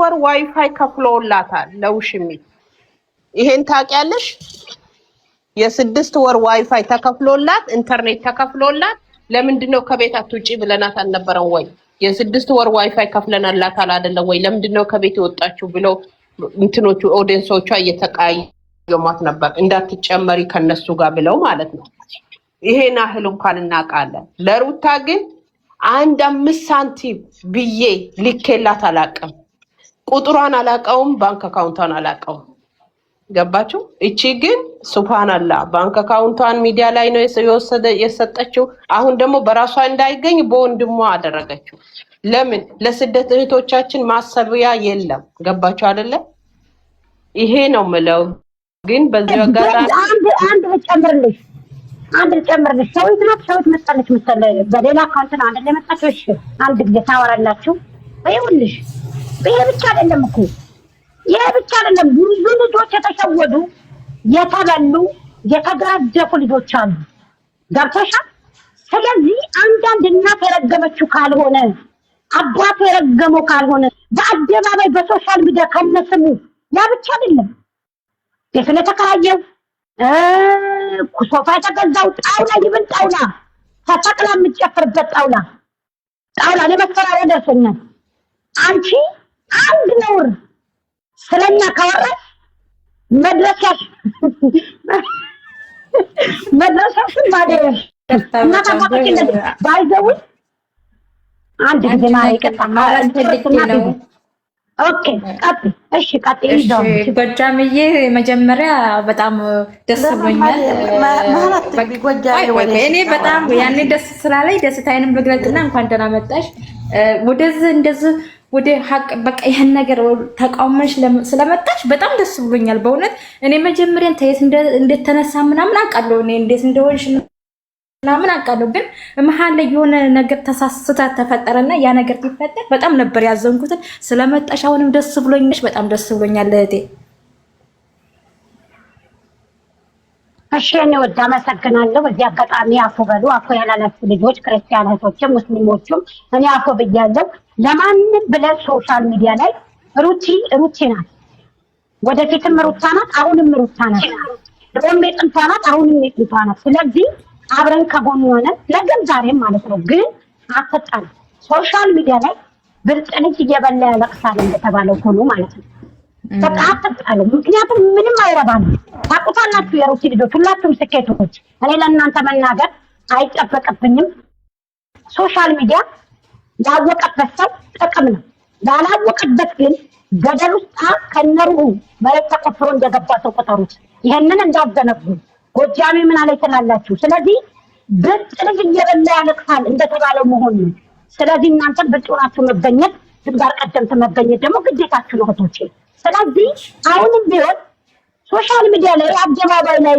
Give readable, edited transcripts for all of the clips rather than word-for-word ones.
ወር ዋይፋይ ከፍሎላታል ለውሽሚት። ይሄን ታውቂያለሽ? የ6 ወር ዋይፋይ ተከፍሎላት ኢንተርኔት ተከፍሎላት ለምንድነው ከቤት አትውጪ ብለናት አልነበረም ወይ? የ6 ወር ዋይፋይ ከፍለናላታል አይደለም ወይ? ለምንድነው ከቤት የወጣችሁ ብለው እንትኖቹ ኦዲየንሶቿ እየተቃየሟት ነበር፣ እንዳትጨመሪ ከነሱ ጋር ብለው ማለት ነው። ይሄን አህል እንኳን እናውቃለን። ለሩታ ግን 1 ሳንቲም ብዬ ልኬላት አላውቅም። ቁጥሯን አላውቀውም፣ ባንክ አካውንቷን አላውቀውም። ገባችሁ? እቺ ግን ሱብሃንአላህ ባንክ አካውንቷን ሚዲያ ላይ ነው የሰጠችው። አሁን ደግሞ በራሷ እንዳይገኝ በወንድሟ አደረገችው። ለምን? ለስደት እህቶቻችን ማሰቢያ የለም። ገባችሁ አይደለ? ይሄ ነው ምለው። ግን በዚህ አጋጣሚ አንድ ጨምርልሽ ሰውት መጣለች መሰለኝ በሌላ አካውንት ነው አንድ ለመጣች። እሺ አንድ ጊዜ ታወራላችሁ። ይኸውልሽ ይሄ ብቻ አይደለም እኮ ይሄ ብቻ አይደለም። ብዙ ልጆች የተሸወዱ የተበሉ የተጋደፉ ልጆች አሉ። ገብቶሻል? ስለዚህ አንዳንድ እናት የረገመችው ካልሆነ አባቱ የረገመው ካልሆነ በአደባባይ በሶሻል ሚዲያ ከነስሙ ያ ብቻ አይደለም። ስለተከራየው ሶፋ የተገዛው ጣውላ ይብን ጣውላ ተጠቅላ የምትጨፍርበት ጣውላ ለመከራው ደርሰኛል። አንቺ አንድ ነውር ስለኛ ካወራሽ መድረሻሽ ማደረሽ እና ታማከኝ ባይዘው አንድ ጊዜ ማለት ነው። ኦኬ ቀጥ እሺ ቀጥ ይዘው ጎጃምዬ መጀመሪያ በጣም ደስ ብሎኛል። እኔ በጣም ያኔ ደስ ስላለኝ ደስታዬንም ልግለጽና እንኳን ደህና መጣሽ ወደዚህ እንደዚህ ወደ ሀቅ በቃ ይሄን ነገር ተቃውመሽ ስለመጣሽ በጣም ደስ ብሎኛል በእውነት። እኔ መጀመሪያን ተየት እንደተነሳ ምናምን አውቃለሁ፣ እኔ እንዴት እንደሆንሽ ምናምን አውቃለሁ። ግን መሀል ላይ የሆነ ነገር ተሳስተት ተፈጠረና ያ ነገር ሲፈጠር በጣም ነበር ያዘንኩት። ስለመጣሽ አሁንም ደስ ብሎኛል፣ በጣም ደስ ብሎኛል እህቴ። እሺ እኔ ወዳ መሰግናለሁ። በዚህ አጋጣሚ አፎ በሉ። አፎ ያላላችሁ ልጆች ክርስቲያን እህቶችም ሙስሊሞችም እኔ አፎ ብያለሁ። ለማንም ብለን ሶሻል ሚዲያ ላይ ሩቲ ናት፣ ወደፊትም ሩታ ናት፣ አሁንም ሩታ ናት፣ ድሮም የጥንቷ ናት፣ አሁንም የጥንቷ ናት። ስለዚህ አብረን ከጎን ሆነ ለገም ዛሬም ማለት ነው። ግን አትጣሉ። ሶሻል ሚዲያ ላይ ብልጥ ልጅ እየበላ ያለቅሳል እንደተባለው ሆኖ ማለት ነው። በቃ አትጣሉ። ምክንያቱም ምንም አይረባም። ታውቁታላችሁ የሩቲ ልጆች ሁላችሁም ስኬቶች። እኔ ለእናንተ መናገር አይጠበቅብኝም። ሶሻል ሚዲያ ያወቀበት ሰው ጥቅም ነው፣ ያላወቀበት ግን ገደል ውስጥ ከነሩ መሬት ተቆፍሮ እንደገባ ሰው ቁጠሩት። ይሄንን እንዳዘነጉ ጎጃሜ ምን አለ ትላላችሁ? ስለዚህ ብልጥ ልጅ እየበላ ያለቅሳል እንደተባለው መሆን ነው። ስለዚህ እናንተ ብልጥ ሆናችሁ መገኘት፣ ግንባር ቀደምት መገኘት ደግሞ ግዴታችሁ ነው እህቶቼ። ስለዚህ አሁንም ቢሆን ሶሻል ሚዲያ ላይ አደባባይ ላይ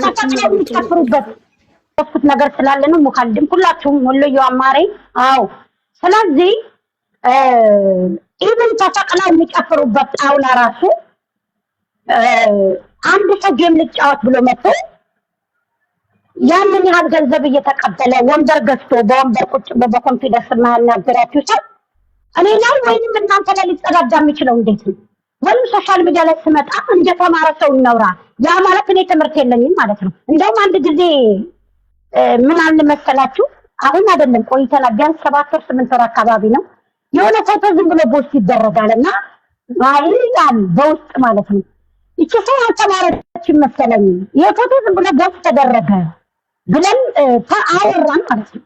ተጠቅመው የሚጨፍሩበት ከፍት ነገር ስላለ ነው። ሙካልድም ሁላችሁም ወሎዮ አማሬ አዎ። ስለዚህ ኢቭን ተጠቅመው የሚጨፍሩበት ጣውላ ራሱ አንድ ሰው ጌም ልጫወት ብሎ መጥቶ ያንን ያህል ገንዘብ እየተቀበለ ወንበር ገዝቶ በወንበር ቁጭ በኮንፊደንስ የማያናገራችሁ ሰው እኔ ላይ ወይንም እናንተ ላይ ሊጸዳዳ የሚችለው እንዴት ነው? ወይም ሶሻል ሚዲያ ላይ ስመጣ እንደተማረ ሰው እናውራ። ያ ማለት እኔ ትምህርት የለኝም ማለት ነው። እንደውም አንድ ጊዜ ምን አለ መሰላችሁ፣ አሁን አይደለም ቆይተናል፣ ቢያንስ 7 ወር 8 ወር አካባቢ ነው። የሆነ ፎቶ ዝም ብሎ ፖስት ይደረጋልና አይላል በውስጥ ማለት ነው። እቺ ሰው አልተማረችም መሰለኝ የፎቶ ዝም ብሎ ፖስት ተደረገ ብለን አወራን ማለት ነው።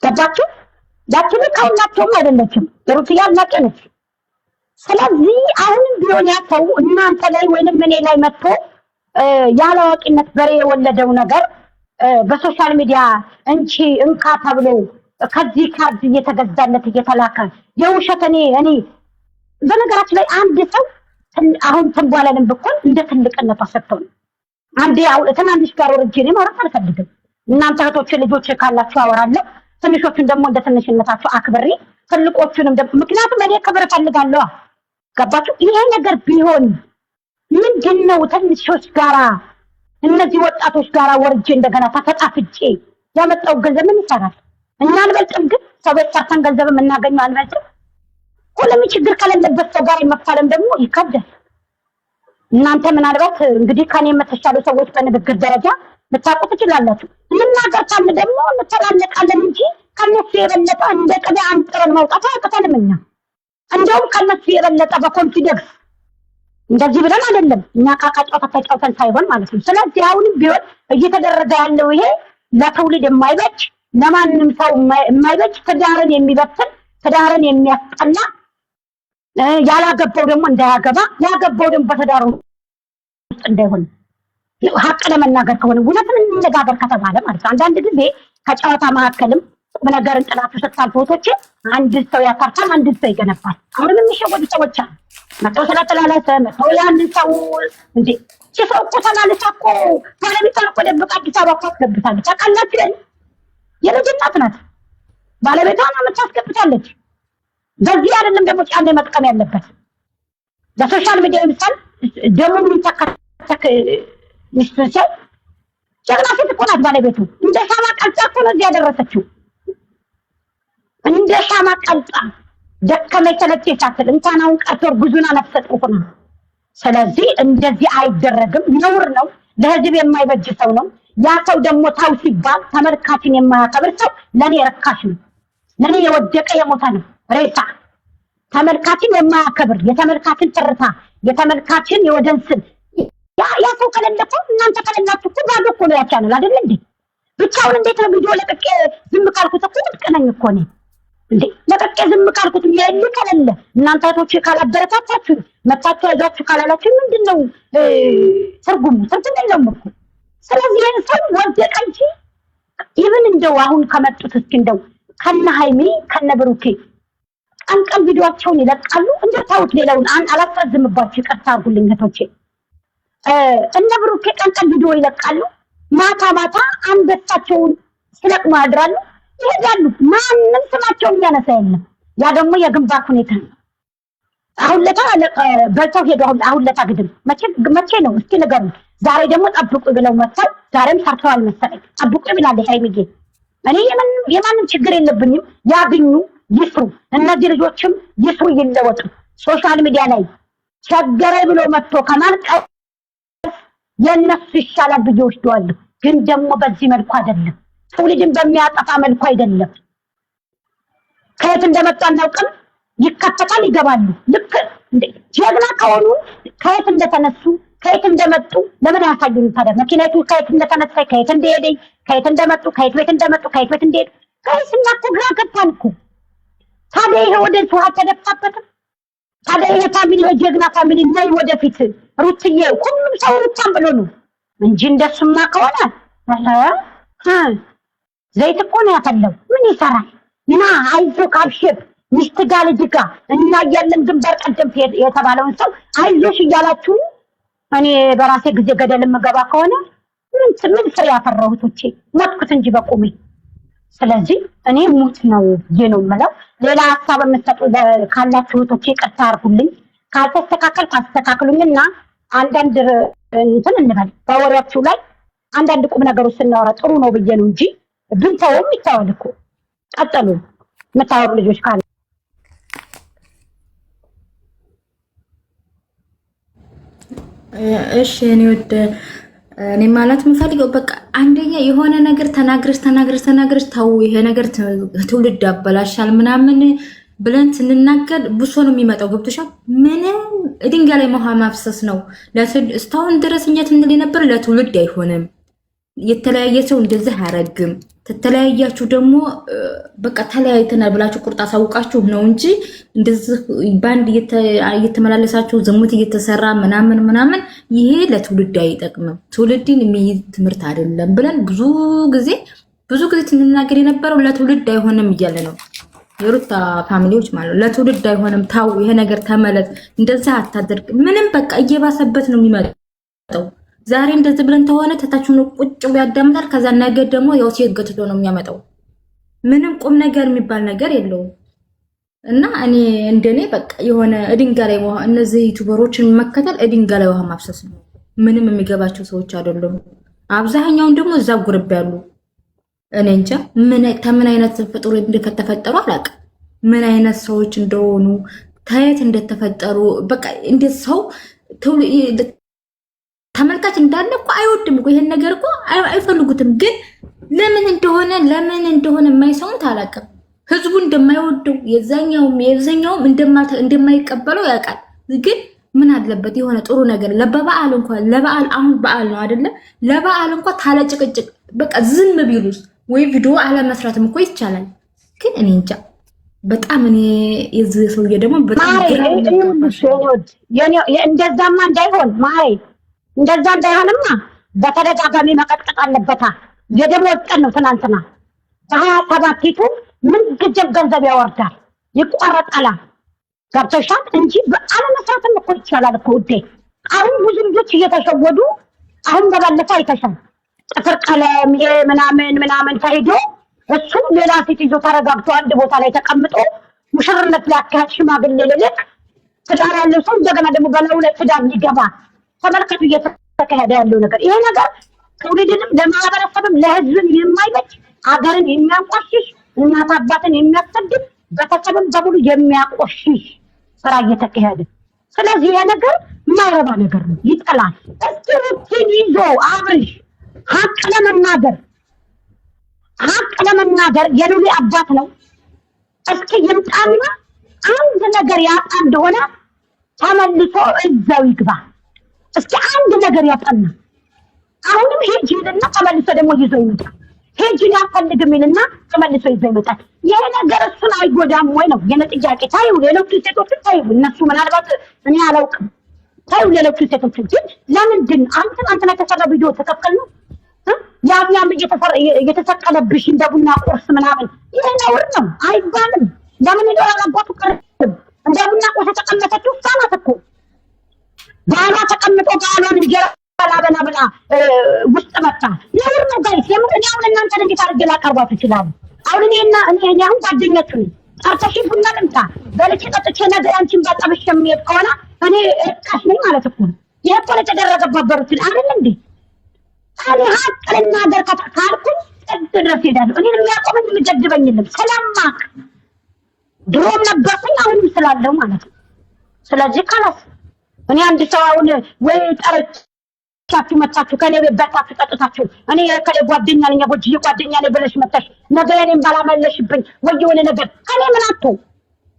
ገባችሁ? ያቺን ካውናቸውም አይደለችም ሩትያ ናቀነች። ስለዚህ አሁንም ቢሆን ያተው እናንተ ላይ ወይንም እኔ ላይ መጥቶ ያላዋቂነት በሬ የወለደው ነገር በሶሻል ሚዲያ እንቺ እንካ ተብሎ ከዚህ ካርድ እየተገዛለት እየተላከ የውሸት እኔ በነገራችን ላይ አንድ ሰው አሁን ተንቧለንም ብኮን እንደ ትልቅነት አሰጥተው አንዴ ትናንሽ ጋር ወርጄ እኔ ማውራት አልፈልግም። እናንተ እህቶች ልጆች ካላችሁ አወራለሁ። ትንሾቹን ደግሞ እንደ ትንሽነታችሁ አክብሬ ትልቆቹንም ደግሞ ምክንያቱም እኔ ክብር እፈልጋለሁ። ገባችሁ? ይሄ ነገር ቢሆን ምንድነው ትንሾች ጋራ እነዚህ ወጣቶች ጋራ ወርጄ እንደገና ተፈጣፍጬ ያመጣው ገንዘብ ምን ይሰራል? እኛ አልበልጥም፣ ግን ሰው ቤት ሰርተን ገንዘብ የምናገኘው አልበልጥም። ኢኮኖሚ ችግር ከሌለበት ሰው ጋር መፋለም ደግሞ ይከብዳል። እናንተ ምናልባት እንግዲህ ከኔ የምትሻሉ ሰዎች በንግግር ደረጃ ልታውቁ ትችላላችሁ። እንናገር ካለ ደግሞ እንተላለቃለን እንጂ ከነሱ የበለጠ እንደ ቅቤ አንጥረን መውጣት አያቅተንም። እኛ እንደውም ከነሱ የበለጠ በኮንፊደንስ እንደዚህ ብለን አይደለም እኛ ካቃጫው ተጫውተን ሳይሆን ማለት ነው። ስለዚህ አሁንም ቢሆን እየተደረገ ያለው ይሄ ለትውልድ የማይበጅ ለማንም ሰው የማይበጅ ትዳርን የሚበትን ትዳርን የሚያስጠላ ያላገባው ደግሞ እንዳያገባ ያገባው ደግሞ በትዳሩ ውስጥ እንዳይሆን ሀቅ ለመናገር ከሆነ እውነትን እንነጋገር ከተባለ ማለት ነው። አንዳንድ ጊዜ ከጨዋታ መካከልም ቁም ነገርን ጥላችሁ ስታልፎቶች አንድ ሰው ያፈርሳል፣ አንድ ሰው ይገነባል። አሁንም የሚሸወዱ ሰዎች አሉ። መተው ስለተላለሰ መተው ያንን ሰው እንዴ ሰው እኮ ተላለሰ እኮ ባለቤቷን እኮ ደብቃ አዲስ አበባ እኮ አስገብታለች። አቃላችሁ የልጅ እናት ናት። ባለቤቷን አስገብታለች። በዚህ አይደለም ደግሞ ጫንዴ መጥቀም ያለበት በሶሻል ሚዲያ ይምሳል ደግሞ የሚተከተክ ሚስጥር ጀግና ሴት እኮ ናት ባለቤቱ። እንደ ሻማ ቀልጣ እኮ ነው እዚህ ያደረሰችው። እንደ ሻማ ቀልጣ ደከመኝ ሰለቸኝ ሳትል እንኳን አሁን ቀርቶ እርጉዙን አነፍሰጥ ሆና። ስለዚህ እንደዚህ አይደረግም፣ ነውር ነው፣ ለህዝብ የማይበጅ ሰው ነው። ያ ሰው ደግሞ ታው ሲባል ተመልካችን የማያከብር ሰው ለኔ ረካሽ ነው፣ ለኔ የወደቀ የሞተ ነው ሬሳ። ተመልካችን የማያከብር የተመልካችን ትርታ የተመልካችን የወደንስን ያ ሰው ከሌለ እኮ እናንተ ከሌላችሁ እኮ ባዶ እኮ ነው ያቻናል አይደል እንዴ? ብቻውን እንዴት ነው ቪዲዮ ለቀቄ ዝም ካልኩት እኮ ውድቅነኝ እኮ ነው እንዴ? ለቀቄ ዝም ካልኩት ያይሉ ከሌለ እናንተ አይቶች ካላበረታታችሁ መጣችሁ አይዛችሁ ካላላችሁ ምንድነው ትርጉም የለውም እኮ። ስለዚህ ይሄን ሰው ወደቀ እንጂ ይብን እንደው አሁን ከመጡት እስኪ እንደው ከነ ሃይሚ ከነ ብሩኬ ቀን ቪዲዮአቸውን ይለቃሉ። እንደታውት ሌላውን አላፈዝምባችሁ ይቅርታ አድርጉልኝ እህቶቼ። እነ ብሩኬ ቀን ቪዲዮ ይለቃሉ። ማታ አንበሳቸውን ሲለቅሙ ያድራሉ፣ ይሄዳሉ። ማንም ስማቸውን ያነሳ የለም። ያ ደግሞ የግንባር ሁኔታ ነው። አሁን ለታ በልተው ሄዱ። አሁን ለታ ግድም መቼ ነው እስኪ ንገሩ። ዛሬ ደግሞ ጠብቁ ብለው መጥተው ዛሬም ሰርተዋል መሰለኝ። ጠብቁ ብላለች ሃይሚጌ። እኔ የማንም ችግር የለብኝም። ያግኙ ይስሩ፣ እነዚህ ልጆችም ይስሩ፣ ይለወጡ። ሶሻል ሚዲያ ላይ ቸገረኝ ብሎ መጥቶ ከማልቀስ የነሱ ይሻላል ብዬ ወስደዋለሁ። ግን ደግሞ በዚህ መልኩ አይደለም፣ ትውልድን በሚያጠፋ መልኩ አይደለም። ከየት እንደመጡ አናውቅም። ይከፈታል፣ ይገባሉ። ልክ እንደ ጀግና ከሆኑ ከየት እንደተነሱ ከየት እንደመጡ ለምን ያሳዩን ታዲያ? መኪናቱ ከየት እንደተነሳ ከየት እንደሄደ ከየት እንደመጡ ከየት ቤት እንደመጡ ከየት ቤት እንደሄዱ ከይስና እኮ ግራ ገባን እኮ። ታዲያ ይሄ ወደ ሰው አልተደፋበትም? ታዲያ ይሄ ፋሚሊ የጀግና ፋሚሊ ነው። ወደፊት ሩትዬ ሁሉም ሰው ሩታም ብሎ ነው እንጂ እንደሱማ ከሆነ ዘይት እኮ ነው ያፈለው። ምን ይሰራል? እና አይዞህ ካብሽር ሚስት ጋር ልጅ ጋር እና ያለን ግንባር ቀደም የተባለውን ሰው አይዞሽ እያላችሁ እኔ በራሴ ጊዜ ገደል የምገባ ከሆነ ምን ፍሬ ያፈራሁት እቺ ሞትኩት እንጂ በቁሜ። ስለዚህ እኔ ሙት ነው ነው የምለው። ሌላ ሀሳብ የምትሰጡ ካላችሁ እህቶቼ ይቅርታ አድርጉልኝ። ካልተስተካከል ካስተካክሉኝና አንዳንድ እንትን እንበል በወሬያችሁ ላይ አንዳንድ ቁም ነገሮች ስናወራ ጥሩ ነው ብዬ ነው እንጂ ብንተውም ይታወል እኮ። ቀጥሉ የምታወሩ ልጆች ካለ። እሺ እኔ ማለት የምፈልገው በቃ አንደኛ የሆነ ነገር ተናግረሽ ታው ይሄ ነገር ትውልድ ያበላሻል ምናምን ብለን ስንናገር ብሶ ነው የሚመጣው። ገብቶሻል? ምንም ድንጋይ ላይ ውሃ ማፍሰስ ነው። እስካሁን ድረስ እኛ ትንል ነበር ለትውልድ አይሆንም። የተለያየ ሰው እንደዚህ አያረግም። ተተለያያችሁ ደግሞ በቃ ተለያይተናል ብላችሁ ቁርጥ አሳውቃችሁ ነው እንጂ እንደዚህ ባንድ እየተመላለሳችሁ ዝሙት እየተሰራ ምናምን ይሄ ለትውልድ አይጠቅምም። ትውልድን የሚይዝ ትምህርት አይደለም ብለን ብዙ ጊዜ ትንናገር የነበረው ለትውልድ አይሆንም እያለ ነው። የሩታ ፋሚሊዎች ማለት ለትውልድ አይሆንም። ታው ይሄ ነገር ተመለስ፣ እንደዛ አታደርግ። ምንም በቃ እየባሰበት ነው የሚመጣው። ዛሬ እንደዚህ ብለን ተሆነ ተታችሁን ቁጭ ብሎ ያዳምጣል። ከዛ ነገ ደግሞ ያው ሴት ገትሎ ነው የሚያመጣው። ምንም ቁም ነገር የሚባል ነገር የለውም። እና እኔ እንደኔ በቃ የሆነ ድንጋይ ላይ ውሃ እነዚህ ዩቲዩበሮችን መከተል ድንጋይ ላይ ውሃ ማፍሰስ ነው። ምንም የሚገባቸው ሰዎች አይደሉም። አብዛኛውን ደግሞ እዛ ጉርብ ያሉ እኔ እንጃ ከምን አይነት ፍጡር እንደተፈጠሩ አላውቅም። ምን አይነት ሰዎች እንደሆኑ ታየት እንደተፈጠሩ በቃ እንዴት ሰው ተመልካች እንዳለ እኮ አይወድም እኮ ይሄን ነገር እኮ አይፈልጉትም። ግን ለምን እንደሆነ የማይሰሙት አላውቅም። ህዝቡ እንደማይወደው የዛኛውም እንደማይቀበለው ያውቃል። ግን ምን አለበት የሆነ ጥሩ ነገር ለበዓል እንኳን ለበዓል አሁን በዓል ነው አይደለ? ለበዓል እንኳን ታለ ጭቅጭቅ በቃ ዝም ቢሉስ ወይ ቪዲዮ አለመስራትም እኮ ይቻላል። ግን እኔ እንጃ በጣም እኔ የዚህ ሰውዬ ደግሞ በጣም እንደዛማ እንዳይሆን ማይ እንደዛ እንዳይሆንማ በተደጋጋሚ መቀጥቀጥ አለበታ። የደሞዝ ቀን ነው ትናንትና በ27ቱ ምን ግጀብ ገንዘብ ያወርዳል ይቆረጣል። ገብቶሻል እንጂ አለመስራትም እኮ ይቻላል እኮ ውዴ። አሁን ብዙ ልጆች እየተሸወዱ አሁን በባለፈው አይተሻል። ጥፍር ቀለም ምናምን ተሄዶ እሱ ሌላ ሴት ይዞ ተረጋግቶ አንድ ቦታ ላይ ተቀምጦ ሙሽርነት ሊያካሄድ ሽማግሌ ልልክ ትዳር ያለው ሰው እንደገና ደግሞ በላዩ ላይ ትዳር ሊገባ ተመልከቱ እየተካሄደ ያለው ነገር። ይሄ ነገር ትውልድንም ለማህበረሰብም ለህዝብም የማይበጅ ሀገርን የሚያንቋሽሽ እናት አባትን የሚያሰድብ ቤተሰብን በሙሉ የሚያቆሽሽ ስራ እየተካሄደ። ስለዚህ ይሄ ነገር የማይረባ ነገር ነው፣ ይጠላል። እስኪ ይዞ አብርሽ ሀቅ ለመናገር የሉሊ አባት ነው። እስኪ ይምጣና አንድ ነገር ያጣ እንደሆነ ተመልሶ እዛው ይግባ። እስኪ አንድ ነገር ያጣና አሁንም ሄጂልና ተመልሶ ደግሞ ይዞ ይመጣ። ሄጂን ያፈልግም ይልና ተመልሶ ይዞ ይመጣል። ይሄ ነገር እሱን አይጎዳም ወይ ነው የኔ ጥያቄ። ታዩ ሌሎቹ ሴቶች ታዩ እነሱ ምናልባት እኔ አላውቅም። ታዩ ሌሎቹ ሴቶች ግን ለምንድን አንተና ተሰራ ቪዲዮ ተከፈል ነው ያም እየተሰቀለብሽ እንደ ቡና ቁርስ ምናምን ይሄ ነውር ነው አይባልም። ለምን እንደሆነ አባቱ ቀርብ እንደ ቡና ቁርስ ተቀመጠችው ሳናት እኮ ባላ ተቀምጦ ባሏን እንጀራ ባላበና ብላ ውስጥ መጣ ነውር ነው ጋይስ። እኔ አሁን እናንተ እንዴት አድርጌ ላቀርባችሁ ይችላል? አሁን እኔ አሁን ጓደኛችሁ ነኝ። ጠርተሽ ቡና ልምጣ በልቼ ጠጥቼ ነገር አንቺን ባጠብሽ የሚሄድ ከሆነ እኔ እርካሽ ነኝ ማለት እኮ ነው። ይሄ እኮ ለተደረገባት በሩትን አይደል እንዴ? እኔ ሀቅና ደርካታ ካልኩኝ ድረስ ሄዳለሁ። እኔን የሚያቆመኝ የሚገድበኝ የለም ስለማቅ ድሮም ነበርኩኝ አሁንም ስላለው ማለት ነው። ስለዚህ ካላስ እኔ አንድ ሰው አሁን ወይ ጠርቻችሁ መጣችሁ ከኔ ቤት በታችሁ ጠጥታችሁ እኔ ከሌ ጓደኛ ነኝ ጎጅዬ ጓደኛ ነኝ ብለሽ መጣሽ ነገ እኔን ባላመለሽብኝ ወይ የሆነ ነገር ከኔ ምን አጥቶ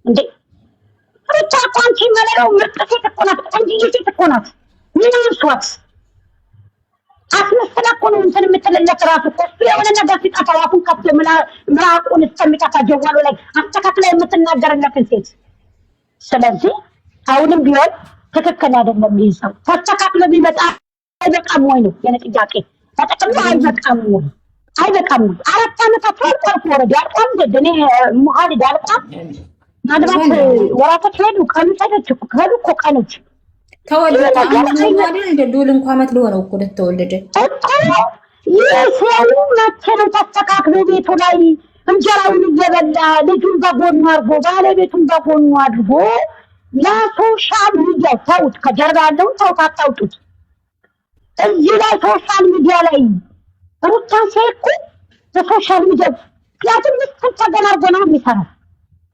እንዴ? ሩታ እኮ አንቺ መለለው ምርጥ ሴት እኮ ናት። ቆንጆ ሴት እኮ ናት። ምን ይስዋት አስመስላ እኮ ነው እንትን የምትልለት ራሱ እኮ እሱ የሆነ ነገር ሲጠፋ አፉን ከፍቶ ምራቁን እስከሚጠፋ ጀዋሉ ላይ አስተካክላ የምትናገርለትን ሴት። ስለዚህ አሁንም ቢሆን ትክክል አይደለም። ይሄ ሰው ተስተካክሎ ቢመጣ አይበቃም ወይ ነው የኔ ጥያቄ። ተጠቅሞ አይበቃም ወይ? አይበቃም። 4 ዓመታት ወርቆ ወረደ ያልቋም እኔ ሙሃድ ዳልቋም ምናልባት ወራቶች ሄዱ ቀኖች ሄዱ እኮ ቀኖች ተወለደ አሁን እንደ ዱል እንኳን አመት ሊሆነው እኮ ተወለደ እኮ የሰው መቼም ተስተካክሎ ቤቱ ላይ እንጀራውን እየበላ ልጁን በጎኑ አድርጎ ባለቤቱን በጎኑ አድርጎ ለሶሻል ሚዲያ ተውት። ከጀርባ ያለውን ተውት፣ አታውጡት። እዚህ ላይ ሶሻል ሚዲያ ላይ ሩታን ሲያይኩ በሶሻል ሚዲያ ያቱን ተገናርጎ ነው የሚሰራው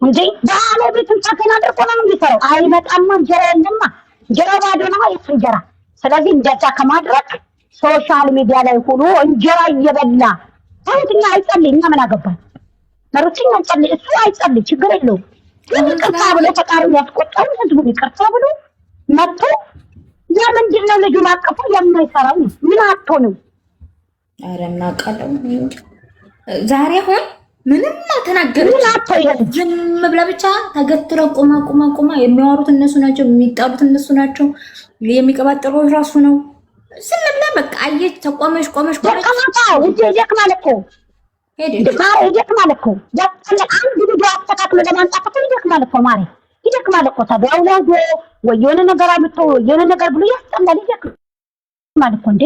እንጂ ባለቤቱን ተገናርጎ ነው የሚሰራው። አይመጣማ እንጀራ የለማ እንጀራ ባዶ ነው እንጀራ። ስለዚህ እንደዛ ከማድረግ ሶሻል ሚዲያ ላይ ሆኖ እንጀራ እየበላ ታውትኛ አይጸልይ። እኛ ምን አገባን? መሩትኛ አይጸልይ፣ እሱ አይጸልይ፣ ችግር የለውም። ይቅርታ ብሎ ፈቃዱን ያስቆጣው ህዝቡን ይቅርታ ብሎ መጥቶ ለምንድን ነው ልጁን አቅፎ የማይሰራው? ምን አጥቶ ነው? ኧረ እናውቃለን። ዛሬ አሁን ምንም አልተናገረችም። ዝም ብላ ብቻ ተገትረው ቁማ የሚያወሩት እነሱ ናቸው፣ የሚጣሉት እነሱ ናቸው፣ የሚቀባጥረው ራሱ ነው። ዝም ብላ በቃ አየች፣ ተቆመሽ ቆመች። ይደክማል እኮ ይደክማል እኮ አንድ ቪዲዮ አስተካክሎ ለማንጣት እኮ ይደክማል እኮ ማሪ ይደክማል እኮ። ታዲያ አውላዶ ወይ የሆነ ነገር አምጥቶ የሆነ ነገር ብሎ ያስጠላል። ይደክማል እኮ እንዴ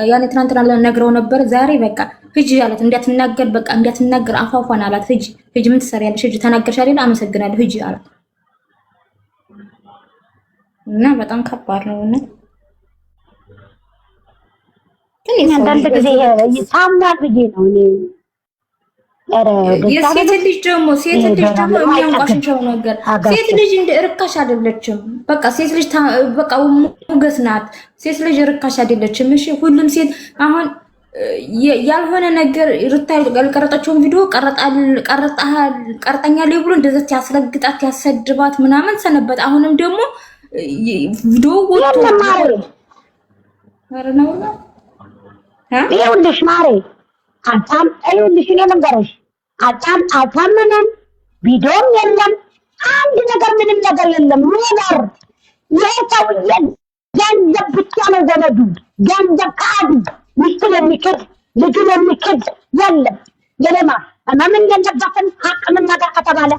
ያኔ ትናንትና ነግረው ነበር። ዛሬ በቃ ሂጂ አላት። እንዳትናገር በቃ እንዳትናገር አፋፏን አላት። ሂጂ ምን ትሰሪያለሽ? ሂጂ ተናገርሽ አይደል? አመሰግናለሁ ሂጂ አላት። እና በጣም ከባድ ነው እና አንዳንድ ጊዜ ሳምናል ብዬ ነው እኔ የሴት ልጅ ደግሞ የሚያንቋሽሸው ነገር ሴት ልጅ እንደ ርካሽ አይደለችም። በቃ ሴት ልጅ በቃ ሞገስ ናት። ሴት ልጅ ርካሽ አይደለችም። እሺ ሁሉም ሴት አሁን ያልሆነ ነገር ሩታ ያልቀረጠችውን ቪዲዮ ቀርጠኛለች ብሎ እንደዛ ያስረግጣት ያሰድባት ምናምን ሰነበት። አሁንም ደግሞ ቪዲዮ ወጥቶ ነው ይኸውልሽ ማሬ አጣም ይኸውልሽ እኔ ልንገርሽ አጣምነን ቪዲዮም የለም አንድ ነገር ምንም ነገር የለም። ምንር የሰውዬ ገንዘብ ብቻ ነው ዘመዱ ገንዘብ ካዱ ሚስቱን የሚክድ ልጁን የሚክድ የለም። የለማ ምን የለበትም ሀቅም ነገር ከተባለ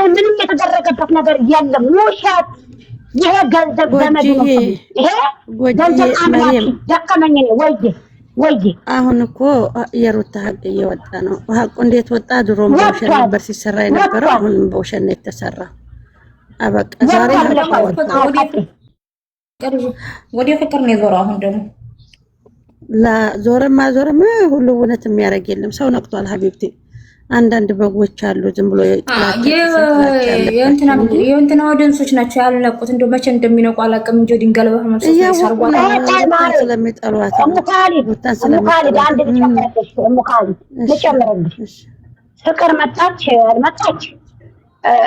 ምንም የተደረገበት ነገር የለም። ውሸት ይሄ ገንዘብ ዘመዱ ነው። ይሄ ገንዘብ አምላክ ደከመኝ ነው ወይ አሁን እኮ የሩታ ሀቅ እየወጣ ነው። ሀቁ እንዴት ወጣ? ድሮም በውሸት ነበር ሲሰራ የነበረው፣ አሁንም በውሸት ነው የተሰራ። አበቃ ዛሬ ወደ ፍቅር ነው የዞረው። አሁን ደግሞ ዞረም ሁሉ እውነት የሚያደርግ የለም። ሰው ነቅቷል ሀቢብቲ። አንዳንድ በጎች አሉ ዝም ብሎ የእንትና ወደንሶች ናቸው ያልነቁት። እንደው መቼ እንደሚነቁ አላውቅም እንጂ ድንጋል በመሰለ ስለሚጠሏት ፍቅር መጣች አልመጣች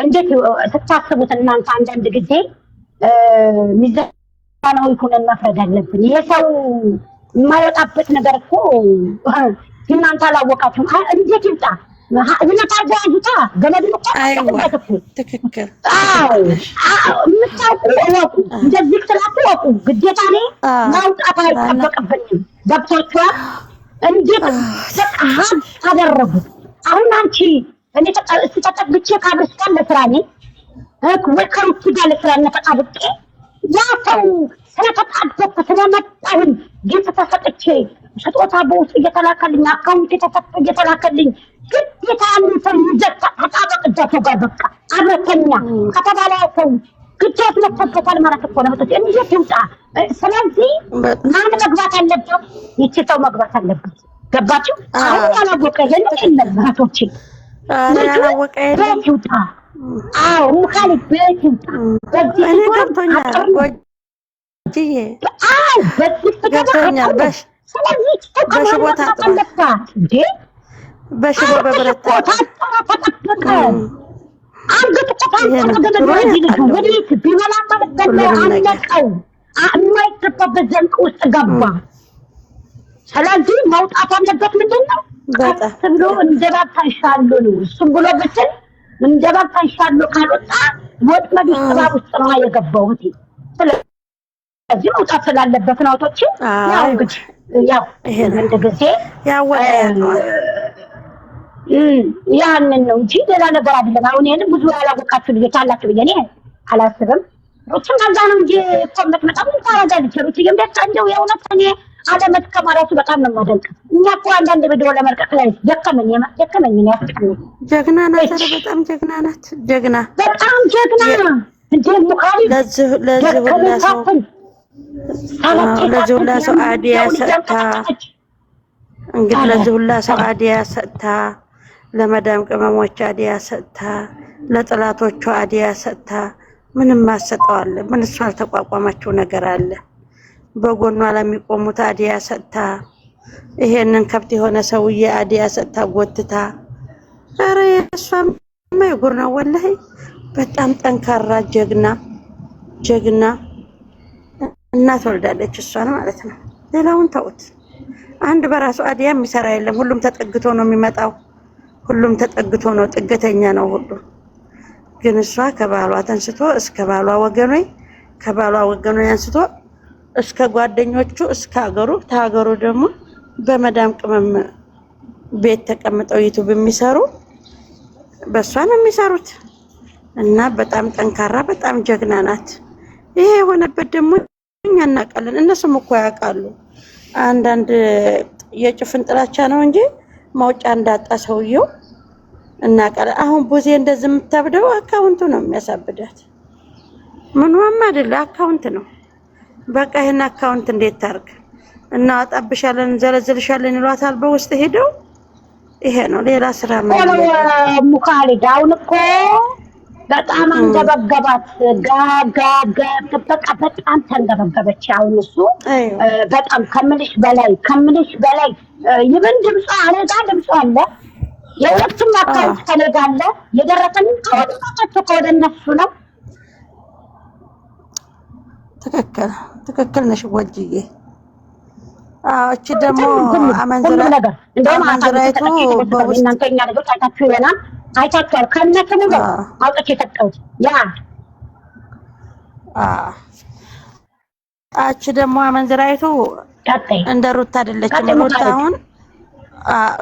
እንዴት ስታስቡት እናንተ አንዳንድ ጊዜ ሚዛናዊ ሆነን መፍረድ አለብን። ይሄ ሰው የማይወጣበት ነገር እኮ እናንተ አላወቃችሁም። እንዴት ይምጣ ዝናታ ጃጁታ ገመድ ነው። ትክክል። የምታውቁ እወቁ። እንደዚህ ስላችሁ እወቁ። ግዴታ እኔ ማውጣት አይጠበቅብኝም። ገብቷችኋል? እንዴት ሀብ ታደረጉት። አሁን አንቺ እኔ ተጠብቼ ካብርስ ጋር ለስራ ነኝ ወይ ከሩት ጋር ለስራ ተጣብቄ ያ ሰው ስለተጣበቅኩ ስለመጣሁኝ ጌጥ ተሰጥቼ ስጦታ በውስጥ እየተላከልኝ አካውንት እየተላከልኝ ግዴታ አንዱ ሰው ይዘት ተጣበቅ እጃቸው ጋር በቃ አብረተኛ ከተባለ ሰው ግዴታ መጥቶታል ማለት እኮ ነው። እንዴት ይውጣ? ስለዚህ ማን መግባት አለበት? ይቺ ሰው መግባት አለበት። ገባችሁ? አሁን ያላወቀ የለም እህቶቼ ያላወቀ የለም። ይውጣ። አዎ ሙካሊ ቤት ይውጣ። በዚህ እኔ ገብቶኛል። ጎጂዬ በዚህ ገብቶኛል። ስለዚህ በሽቦ ታጥሯል እንዴ? በሽቦ በብረት ተጠበቀ። አንገቱ ተጣጣ ወዴት ቢበላ ማለት ደግሞ አለቀው። የማይገባበት ዘንቅ ውስጥ ገባ። ስለዚህ መውጣት ያለበት ምንድን ነው? ቀስ ብሎ እንደባብ ታንሻሉ ነው። እሱም ብሎ ብትል እንደባብ ታንሻሉ ካልወጣ ወጥመድ ውስጥ እባብ ውስጥ ነው የገባሁት። ስለዚህ መውጣት ስላለበት ነው። አውቶች ያው እንግዲህ ያው እንደ ጊዜ ያንን ነው እንጂ ሌላ ነገር አይደለም። አሁን ይሄን ብዙ ያላወቃችሁ ልጆች አላችሁ ብዬ እኔ አላስብም። ሩትም አዛ ነው እንጂ ኮመት መጣም ታረጋለች። ሩት ይገምደት እንደው የእውነት እኔ አለመት ከማራቱ በጣም ነው የማደንቅ። እኛ እኮ አንዳንድ ቪዲዮ ለመልቀቅ ላይ ደከመኝ ነው ያስቀኝ። ጀግና ናት፣ በጣም ጀግና ናት። በጣም ጀግና እንደ ሙካሪ ለዚህ ሁላ ሰው አዲያ ሰጥታ እንግዲህ ለዚህ ሁላ ሰው አዲያ ሰጥታ ለመዳም ቅመሞች አዲያ ሰጥታ ለጥላቶቿ አዲያ ሰጥታ ምንም ማሰጠዋለ ምን እሷ አልተቋቋማቸው ነገር አለ። በጎኗ ለሚቆሙት አዲያ ሰጥታ ይሄንን ከብት የሆነ ሰውዬ አዲያ ሰጥታ ጎትታ ኧረ የእሷም የጉር ነው ወላሂ። በጣም ጠንካራ ጀግና እናት ወልዳለች እሷን ማለት ነው። ሌላውን ተውት። አንድ በራሱ አዲያ የሚሰራ የለም። ሁሉም ተጠግቶ ነው የሚመጣው። ሁሉም ተጠግቶ ነው፣ ጥገተኛ ነው ሁሉ። ግን እሷ ከባሏ ተንስቶ እስከ ባሏ ወገኖይ፣ ከባሏ ወገኖይ አንስቶ እስከ ጓደኞቹ እስከ ሀገሩ፣ ተሀገሩ ደግሞ በመዳም ቅመም ቤት ተቀምጠው ዩቲዩብ የሚሰሩ በእሷ ነው የሚሰሩት። እና በጣም ጠንካራ በጣም ጀግና ናት። ይሄ የሆነበት ደግሞ እኛ እናውቃለን፣ እነሱም እኮ ያውቃሉ። አንዳንድ የጭፍን ጥላቻ ነው እንጂ ማውጫ እንዳጣ ሰውየው እናውቃለን። አሁን ቡዜ እንደዚህ የምታብደው አካውንቱ ነው የሚያሳብዳት። ምንም አይደለ፣ አካውንት ነው በቃ። ይሄን አካውንት እንዴት ታርግ? እናወጣብሻለን፣ እንዘለዝልሻለን ይሏታል በውስጥ ሄደው። ይሄ ነው። ሌላ ስራ ምን ቆሎ የለም። ሙካሊድ አሁን እኮ በጣም አንገበገባት። ጋጋ በቃ በጣም ተንገበገበች። አሁን እሱ አይዋ በጣም ከምልሽ በላይ ይብን ድምጿ አረጋ ድምጿ አለ። የሁለቱም አካውንት ከነጋ አለ። የደረሰኝ ከወደ እነሱ ነው። ትክክል ነሽ ወጅዬ። እቺ ደግሞ ሁሉ ነገር እንደውም አመንዝራይቱ በውስጥ እናንተኛ ልጆች አይታችሁ ይሆናል። አይታችኋል። ከነስሙ ነው አውጥቼ የሰጠሁት ያ እቺ ደግሞ አመንዝራይቱ እንደ ሩታ አይደለችም።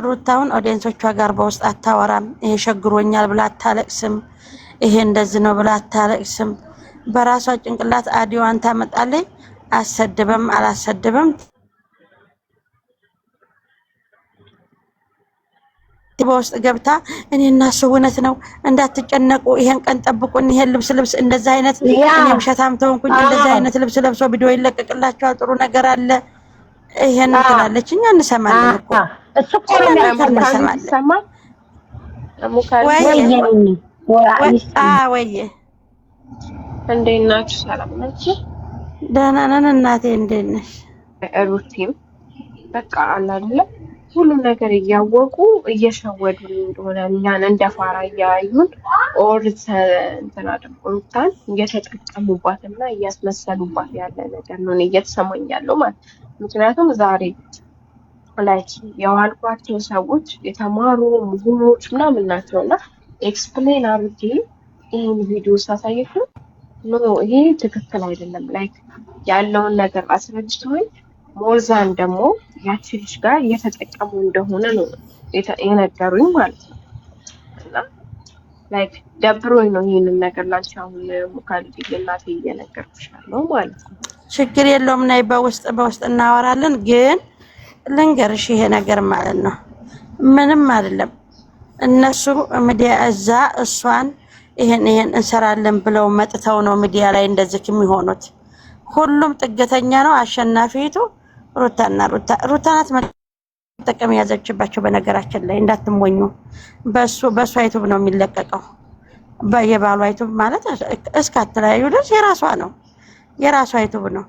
ሩታውን ኦዲየንሶቿ ጋር በውስጥ አታወራም። ይሄ ሸግሮኛል ብላ አታለቅስም። ይሄ እንደዚህ ነው ብላ አታለቅስም። በራሷ ጭንቅላት አዲዋን ታመጣለች። አሰድበም አላሰድበም በውስጥ ገብታ እኔ እና እሱ እውነት ነው እንዳትጨነቁ፣ ይሄን ቀን ጠብቁን፣ ይሄን ልብስ እንደዛ አይነት እኔም ሸታም ተሆንኩኝ እንደዛ አይነት ልብስ ለብሶ ቪዲዮ ይለቀቅላችኋል፣ ጥሩ ነገር አለ፣ ይሄን ትላለች። እኛ እንሰማለን እኮ እሱ እኮ ነው የሚሰማል። ወይ እንዴት ናችሁ? ሰላም ናችሁ? ደህና ነን እናቴ፣ እንዴት ነሽ? ሩቲም በቃ አለ አይደለ ሁሉ ነገር እያወቁ እየሸወዱን እንደሆነ እኛን እንደ ፋራ እያዩን ኦር እንትን አድርጎታል እየተጠቀሙባትና እያስመሰሉባት ያለ ነገር ነው እየተሰማኝ ያለው ማለት። ምክንያቱም ዛሬ ላይ የዋልኳቸው ሰዎች የተማሩ ምሁሮች ምናምን ናቸውና ኤክስፕሌን አድርጌ ይህን ቪዲዮ ሳሳያችሁ ኖ ይሄ ትክክል አይደለም ላይክ ያለውን ነገር አስረድተውኝ ሞርዛን ደግሞ ያቺ ልጅ ጋር እየተጠቀሙ እንደሆነ ነው የነገሩኝ ማለት ነው። እና ላይክ ደብሮኝ ነው ይሄንን ነገር ላንቺ አሁን ሙካልዲ ለናቴ እየነገርኩሻለሁ ማለት ነው። ችግር የለውም ናይ በውስጥ እናወራለን። ግን ልንገርሽ ይሄ ነገር ማለት ነው ምንም አይደለም። እነሱ ሚዲያ እዛ እሷን ይሄን እንሰራለን ብለው መጥተው ነው ሚዲያ ላይ እንደዚህ የሚሆኑት። ሁሉም ጥገተኛ ነው። አሸናፊቱ ሩታ ናት መጠቀም ያዘችባቸው። በነገራችን ላይ እንዳትሞኙ። በሷ ዩቲዩብ ነው የሚለቀቀው። የባሏ ዩቲዩብ ማለት እስካትለያዩ ድረስ የራሷ ዩቲዩብ ነው።